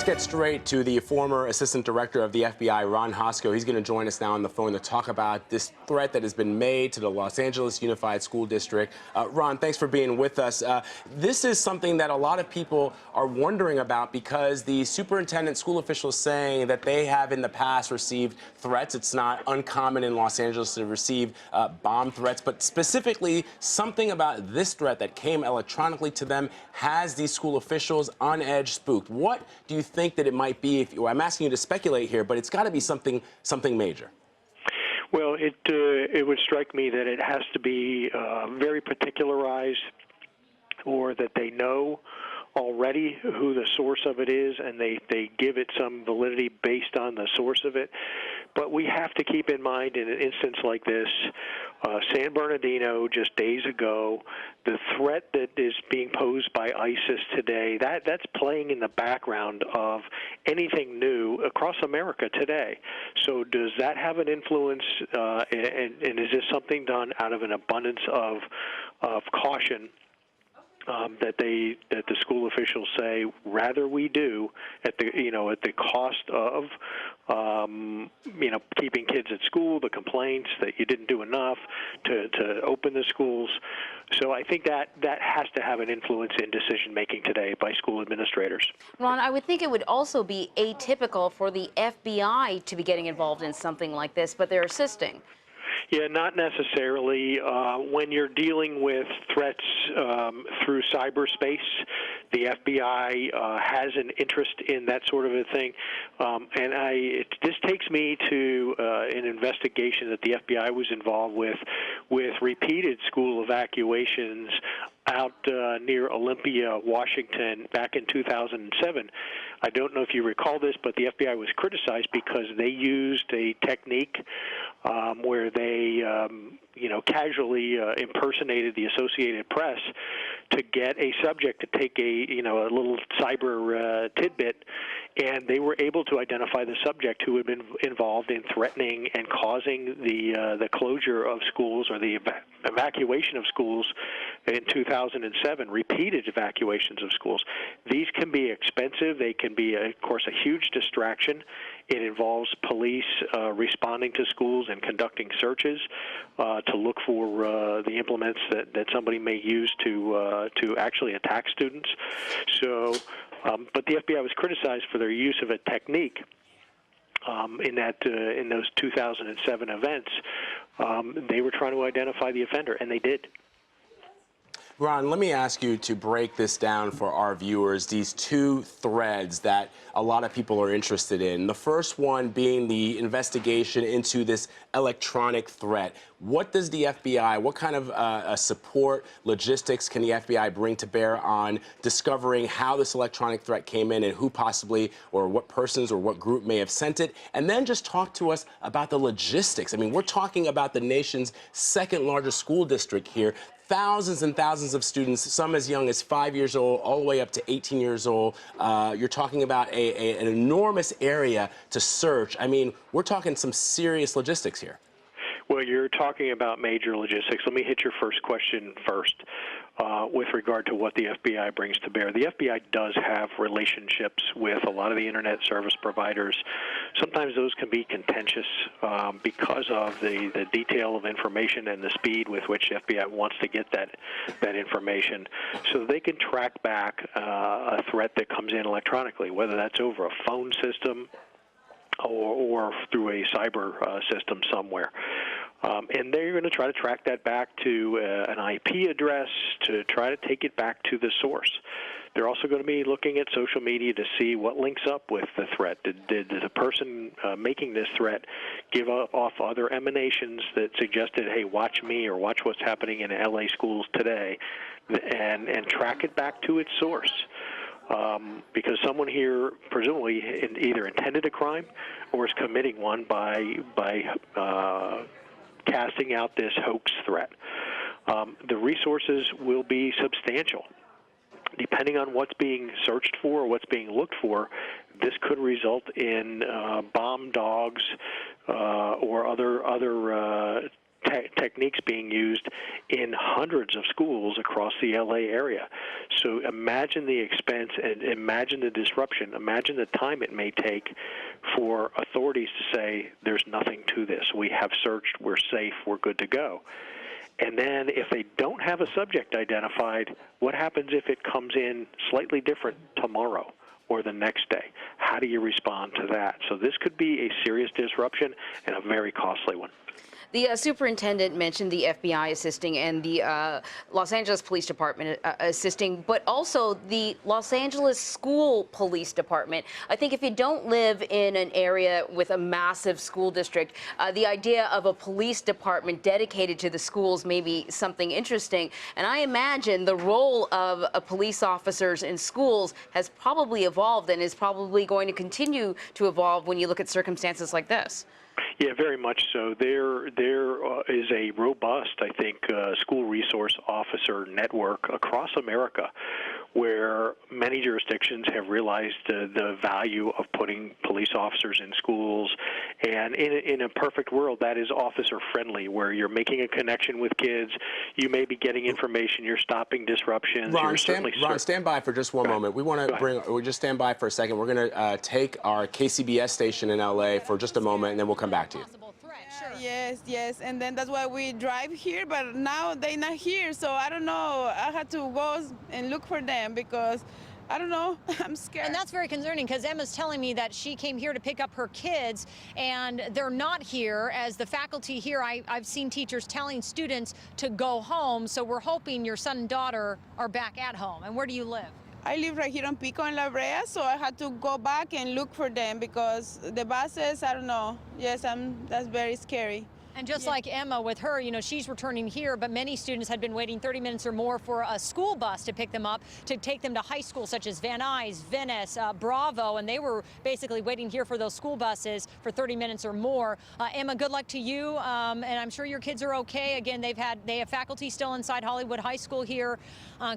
Let's get straight to the former Assistant Director of the FBI, Ron Hosko. He's going to join us now on the phone to talk about this threat that has been made to the Los Angeles Unified School District. Ron, thanks for being with us. This is something that a lot of people are wondering about because the superintendent, school officials saying that they have in the past received threats. It's not uncommon in Los Angeles to receive bomb threats, but specifically something about this threat that came electronically to them has these school officials on edge, spooked. What do you think that it might be? I'm asking you to speculate here, but it's got to be something major. Well, it would strike me that it has to be very particularized, or that they know already who the source of it is, and they give it some validity based on the source of it. But we have to keep in mind, in an instance like this, San Bernardino just days ago, the threat that is being posed by ISIS today, that's playing in the background of anything new across America today. So does that have an influence, and is this something done out of an abundance of caution? That the school officials say rather we do at the cost of keeping kids at school, the complaints that you didn't do enough to open the schools. So I think that has to have an influence in decision making today by school administrators. Ron, I would think it would also be atypical for the FBI to be getting involved in something like this, but they're assisting. Yeah, not necessarily. When you're dealing with threats through cyberspace, the FBI has an interest in that sort of a thing. This takes me to an investigation that the FBI was involved with repeated school evacuations out near Olympia, Washington, back in 2007. I don't know if you recall this, but the FBI was criticized because they used a technique where they, casually impersonated the Associated Press to get a subject to take a little cyber tidbit, and they were able to identify the subject who had been involved in threatening and causing the closure of schools, or the evacuation of schools in 2007, repeated evacuations of schools. These can be expensive. They can be, of course, a huge distraction. It involves police responding to schools and conducting searches to look for the implements that somebody may use to actually attack students. So, but the FBI was criticized for their use of a technique in those 2007 events. They were trying to identify the offender, and they did. Ron, let me ask you to break this down for our viewers, these two threads that a lot of people are interested in. The first one being the investigation into this electronic threat. What does the FBI, what kind of support, logistics can the FBI bring to bear on discovering how this electronic threat came in and who possibly, or what persons or what group may have sent it? And then just talk to us about the logistics. I mean, we're talking about the nation's second largest school district here. Thousands and thousands of students, some as young as 5 years old, all the way up to 18 years old. You're talking about an enormous area to search. I mean, we're talking some serious logistics here. Well, you're talking about major logistics. Let me hit your first question first with regard to what the FBI brings to bear. The FBI does have relationships with a lot of the Internet service providers. Sometimes those can be contentious because of the detail of information and the speed with which the FBI wants to get that information. So they can track back a threat that comes in electronically, whether that's over a phone system or through a cyber system somewhere. And they're going to try to track that back to an IP address to try to take it back to the source. They're also going to be looking at social media to see what links up with the threat. Did the person making this threat give off other emanations that suggested, hey, watch me or watch what's happening in LA schools today, and track it back to its source? Because someone here presumably either intended a crime or is committing one by casting out this hoax threat. The resources will be substantial. Depending on what's being searched for or what's being looked for, this could result in bomb dogs or other techniques being used in hundreds of schools across the LA area. So imagine the expense and imagine the disruption. Imagine the time it may take for authorities to say, there's nothing to this. We have searched, we're safe, we're good to go. And then if they don't have a subject identified, what happens if it comes in slightly different tomorrow or the next day? How do you respond to that? So this could be a serious disruption and a very costly one. The superintendent mentioned the FBI assisting and the Los Angeles Police Department assisting, but also the Los Angeles School Police Department. I think if you don't live in an area with a massive school district, the idea of a police department dedicated to the schools may be something interesting. And I imagine the role of police officers in schools has probably evolved and is probably going to continue to evolve when you look at circumstances like this. Yeah, very much so. There is a robust, I think, school resource officer network across America where many jurisdictions have realized the value of putting police officers in schools. And in a perfect world, that is officer-friendly, where you're making a connection with kids. You may be getting information. You're stopping disruptions. Ron, stand by for just one moment. We want to we'll just stand by for a second. We're going to take our KCBS station in LA for just a moment, and then we'll come back to you. Yes, and then that's why we drive here, but now they're not here, so I don't know. I had to go and look for them because I don't know, I'm scared. And that's very concerning because Emma's telling me that she came here to pick up her kids and they're not here. As the faculty here, I've seen teachers telling students to go home, so we're hoping your son and daughter are back at home. And where do you live? I live right here on Pico and La Brea, so I had to go back and look for them because the buses, I don't know. Yes, that's very scary. And just like Emma with her, you know, she's returning here, but many students had been waiting 30 minutes or more for a school bus to pick them up, to take them to high schools such as Van Nuys, Venice, Bravo, and they were basically waiting here for those school buses for 30 minutes or more. Emma, good luck to you, and I'm sure your kids are okay. Again, they have faculty still inside Hollywood High School here,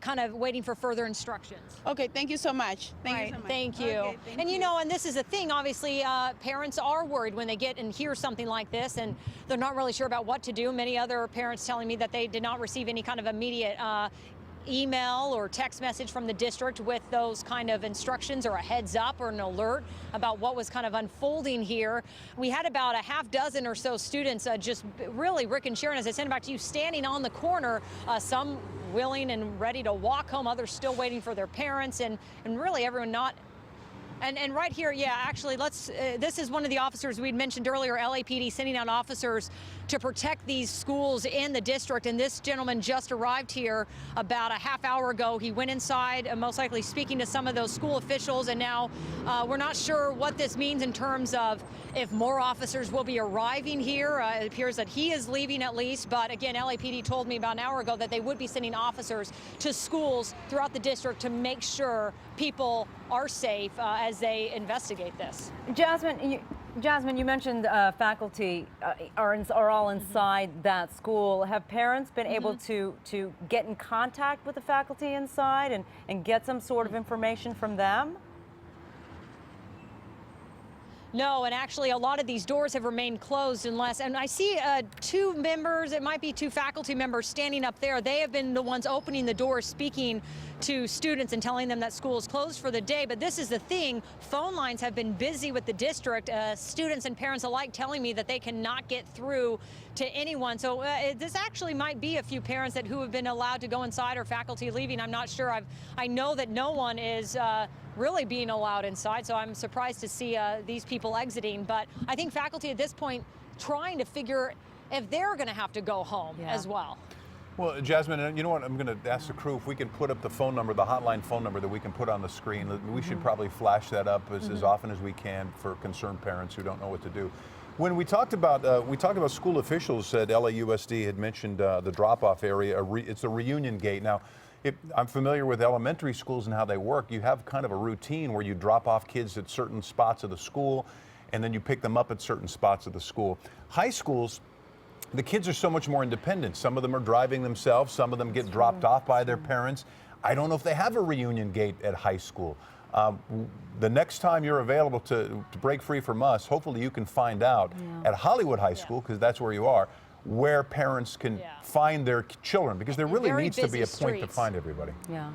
kind of waiting for further instructions. Okay, thank you so much. Thank you so much. Thank you. Okay, thank and you know, and this is a thing, obviously, parents are worried when they get and hear something like this, and they're not really sure about what to do. Many other parents telling me that they did not receive any kind of immediate email or text message from the district with those kind of instructions or a heads up or an alert about what was kind of unfolding here. We had about a half dozen or so students just really, Rick and Sharon, as I send it back to you, standing on the corner, some willing and ready to walk home, others still waiting for their parents, and really everyone not. And right here, yeah, actually, this is one of the officers we'd mentioned earlier, LAPD sending out officers to protect these schools in the district. And this gentleman just arrived here about a half hour ago. He went inside, most likely speaking to some of those school officials. And now we're not sure what this means in terms of if more officers will be arriving here. It appears that he is leaving at least. But again, LAPD told me about an hour ago that they would be sending officers to schools throughout the district to make sure people are safe as they investigate this. Jasmine, you mentioned faculty are all inside that school. Have parents been able to get in contact with the faculty inside and get some sort of information from them? No, and actually a lot of these doors have remained closed and I see two members, it might be two faculty members standing up there. They have been the ones opening the doors, speaking to students and telling them that school is closed for the day. But this is the thing, phone lines have been busy with the district, students and parents alike telling me that they cannot get through to anyone. So this actually might be a few parents who have been allowed to go inside or faculty leaving. I'm not sure. I know that no one is really being allowed inside, so I'm surprised to see these people exiting. But I think faculty at this point trying to figure if they're going to have to go home as well. Well, Jasmine, you know what? I'm going to ask the crew if we can put up the phone number, the hotline phone number that we can put on the screen. We should probably flash that up as often as we can for concerned parents who don't know what to do. When we talked about school officials at LAUSD had mentioned the drop-off area. It's a reunion gate. Now, I'm familiar with elementary schools and how they work. You have kind of a routine where you drop off kids at certain spots of the school, and then you pick them up at certain spots of the school. High schools, the kids are so much more independent. Some of them are driving themselves. Some of them get dropped off by their parents. I don't know if they have a reunion gate at high school. The next time you're available to break free from us, hopefully you can find out at Hollywood High School, because that's where you are, where parents can find their children, because there really Very needs to be a busy point to streets. find everybody. Yeah.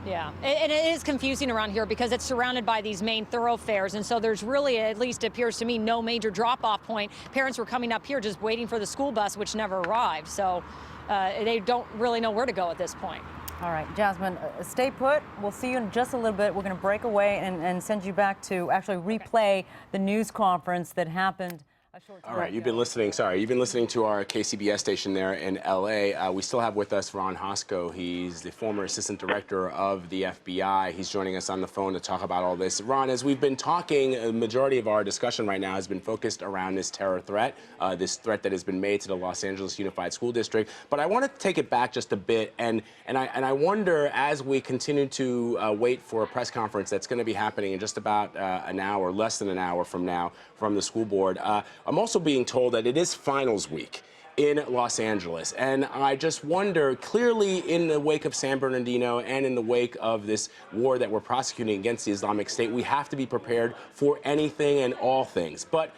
Yeah, and it is confusing around here because it's surrounded by these main thoroughfares, and so there's really, at least appears to me, no major drop-off point. Parents were coming up here just waiting for the school bus, which never arrived, so they don't really know where to go at this point. All right, Jasmine, stay put. We'll see you in just a little bit. We're going to break away and send you back to actually replay the news conference that happened a short time All right, ago. you've been listening to our KCBS station there in LA. We still have with us Ron Hosko. He's the former Assistant Director of the FBI. He's joining us on the phone to talk about all this. Ron, as we've been talking, a majority of our discussion right now has been focused around this terror threat, this threat that has been made to the Los Angeles Unified School District. But I want to take it back just a bit, and I wonder, as we continue to wait for a press conference that's going to be happening in just about an hour, less than an hour from now, from the school board. I'm also being told that it is finals week in Los Angeles. And I just wonder, clearly in the wake of San Bernardino and in the wake of this war that we're prosecuting against the Islamic State, we have to be prepared for anything and all things. But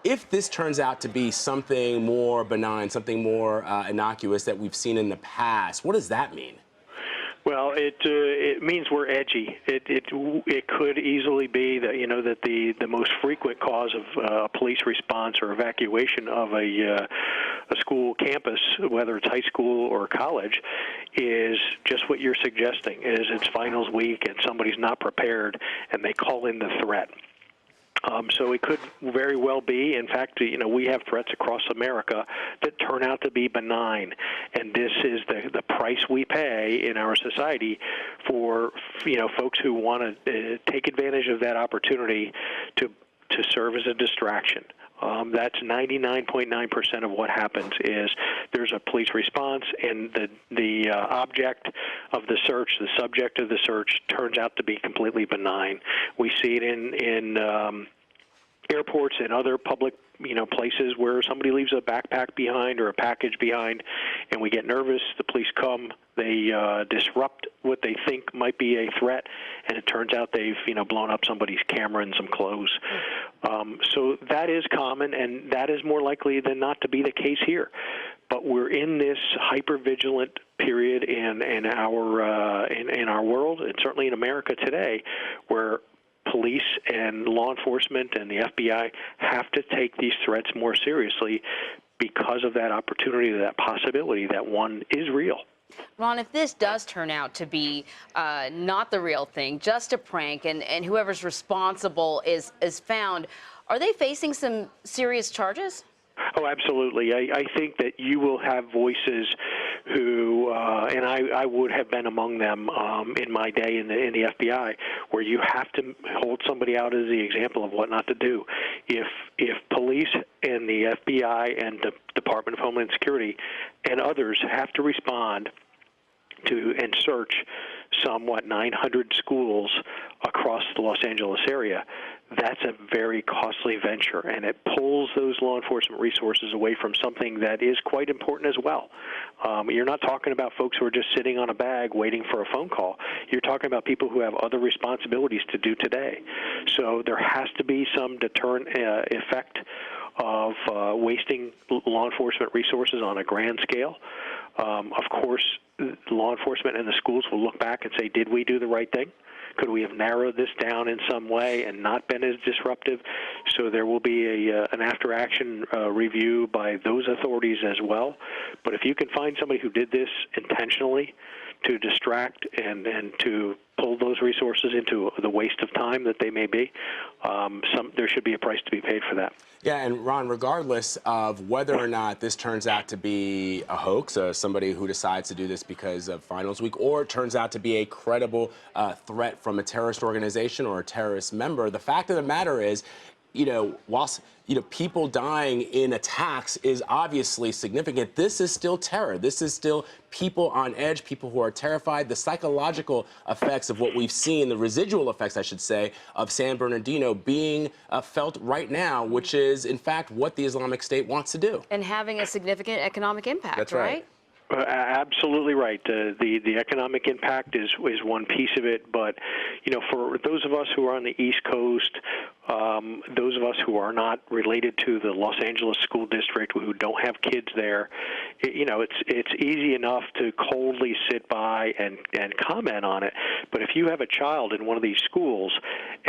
if this turns out to be something more benign, something more innocuous that we've seen in the past, what does that mean? Well, it means we're edgy. It could easily be that that the most frequent cause of police response or evacuation of a school campus, whether it's high school or college, is just what you're suggesting. Is it's finals week and somebody's not prepared and they call in the threat. So it could very well be. In fact, we have threats across America that turn out to be benign, and this is the price we pay in our society for folks who want to take advantage of that opportunity to serve as a distraction. That's 99.9% of what happens is there's a police response, and the object of the search, the subject of the search, turns out to be completely benign. We see it in airports and other public places where somebody leaves a backpack behind or a package behind, and we get nervous. The police come, they disrupt what they think might be a threat, and it turns out they've blown up somebody's camera and some clothes. So that is common, and that is more likely than not to be the case here. But we're in this hyper-vigilant period in our world, and certainly in America today, where police and law enforcement and the FBI have to take these threats more seriously because of that opportunity, that possibility that one is real. Ron, if this does turn out to be not the real thing, just a prank, and whoever's responsible is found, are they facing some serious charges? Oh, absolutely. I think that you will have voices who, and I would have been among them in my day in the FBI, where you have to hold somebody out as the example of what not to do. If police and the FBI and the Department of Homeland Security and others have to respond to and search somewhat 900 schools across the Los Angeles area, that's a very costly venture, and it pulls those law enforcement resources away from something that is quite important as well. You're not talking about folks who are just sitting on a bag waiting for a phone call. You're talking about people who have other responsibilities to do today. So there has to be some deterrent effect of wasting law enforcement resources on a grand scale. Of course, law enforcement and the schools will look back and say, did we do the right thing? Could we have narrowed this down in some way and not been as disruptive? So there will be an after-action review by those authorities as well. But if you can find somebody who did this intentionally to distract and to pull those resources into the waste of time that they may be, there should be a price to be paid for that. Yeah, and Ron, regardless of whether or not this turns out to be a hoax, somebody who decides to do this because of finals week, or it turns out to be a credible threat from a terrorist organization or a terrorist member, the fact of the matter is, whilst people dying in attacks is obviously significant, this is still terror. This is still people on edge, people who are terrified. The psychological effects of what we've seen, the residual effects, I should say, of San Bernardino being felt right now, which is, in fact, what the Islamic State wants to do. And having a significant economic impact, That's right? Absolutely right. The economic impact is one piece of it, but for those of us who are on the East Coast, those of us who are not related to the Los Angeles School District, who don't have kids there, it's easy enough to coldly sit by and comment on it. But if you have a child in one of these schools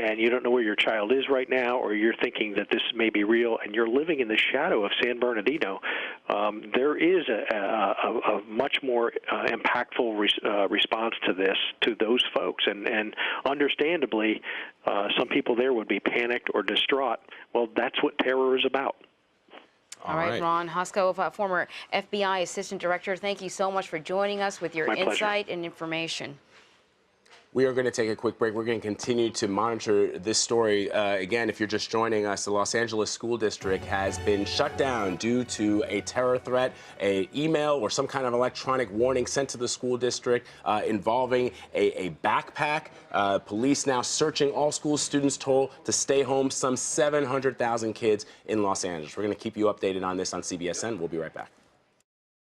and you don't know where your child is right now, or you're thinking that this may be real, and you're living in the shadow of San Bernardino, there is a much more impactful response to this, to those folks. And understandably, some people there would be panicked or distraught. Well, that's what terror is about. All right, Ron Hosko, former FBI Assistant Director, thank you so much for joining us with your My pleasure. insight and information. We are going to take a quick break. We're going to continue to monitor this story. Again, if you're just joining us, the Los Angeles School District has been shut down due to a terror threat, an email or some kind of electronic warning sent to the school district involving a backpack. Police now searching all school students told to stay home, some 700,000 kids in Los Angeles. We're going to keep you updated on this on CBSN. We'll be right back.